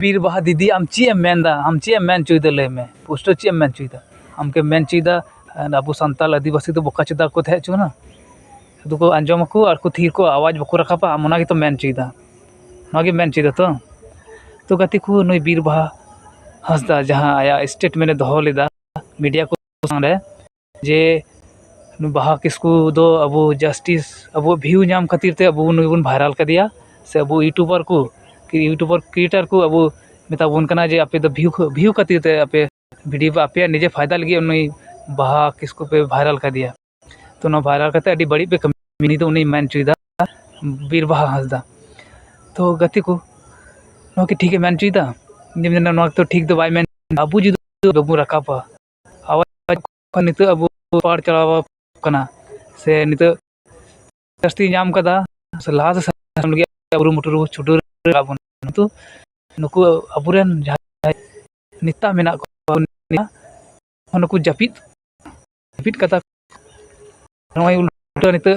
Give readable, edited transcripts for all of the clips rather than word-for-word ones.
बीर बहा दीदी आम चे मेनदा आम चे मेन चुईदा लय में पोस्टर चे मेन चुईदा आम के मेन चुईदा अबो संताल आदिवासी तो बोका चुदा को थे चुना शुधु को आंजम को और को थीर को आवाज बको रखापा आम ओना तो मेन चुईदा नगे मेन चुईदा तो गति को नई बीर बहा हंसदा जहां आया स्टेटमेंट दोहो लेदा मीडिया को सामने जे बहा किसकु दो अबो जस्टिस अबो व्यू नाम खातिर ते अबो नुई बन वायरल कर दिया से अबो यूट्यूबर क्रिएटर को अबो मेताबोन कना जे आपे द व्यू खातिर ते आपे वीडियो आपे निजे फायदा लगी नुई बहा किसको पे वायरल कर दिया तो ना वायरल करते अडी बड़ी पे कमी तो उन्हीं मैन चुईदा बीर बहा हंसदा तो गति को नो कि ठीक है मैन चुईदा निम नो तो ठीक तो बाय मैन अबो जुदो बबु रकापा आवाज नित अबो पार चलावा कना से नित जस्ती नाम कदा से लाहा से लगे अबुरु मुटुरु छुटु राबन तो नुकु अबुरेन निता मेना को नुकु जपित कथा नय उल्टा नित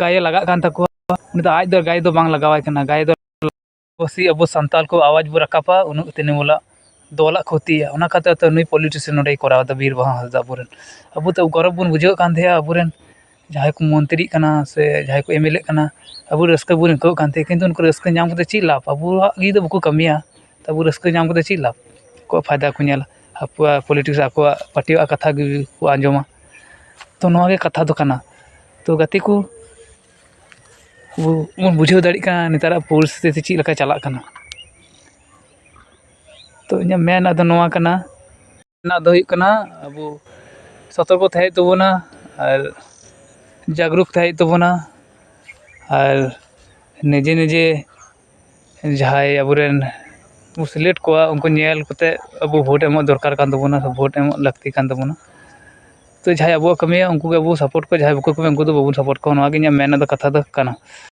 गाय लगा कान तको नित आज दर गाय दो बांग लगावाय कना गाय दो बसी अबो संताल को आवाज बो रकापा उनु तने मोला दोला खोतिया ओना खातिर तो नुई पॉलिटिशियन नोडे कराव द बीर बहा हंसदा अबुरेन अबो तो गौरव बन बुझाव कान थे अबुरेन जहां को मंत्री कना से जहां को एमएलए कना अबु रस्का बुन को कान थे किंतु उनको रस्का नाम कते ची लाभ अबु गी दो बको कमिया तबु रस्का नाम कते ची लाभ को फायदा को नेला अपवा पॉलिटिक्स को पार्टी कथा को आंजमा तो नोगे कथा तो कना तो गति को बन बुझाव दाड़ी कना नितारा परिस्थिति ची लका चला कना तो इन मेन अद नोआ कना ना दो हुई कना अबु सतर्क थे तबना और जागरूक थे तबना और निजे निजे जहां अबुरेन सिलेक्ट को उनको नेल कते अबु भोट एम दरकार कान तबना भोट एम लगती कान तबना तो जहां अबु कमिया उनको अबु सपोर्ट को जहां बको कमिया उनको तो बाबू सपोर्ट को नोआ गे मेन अद कथा द कना।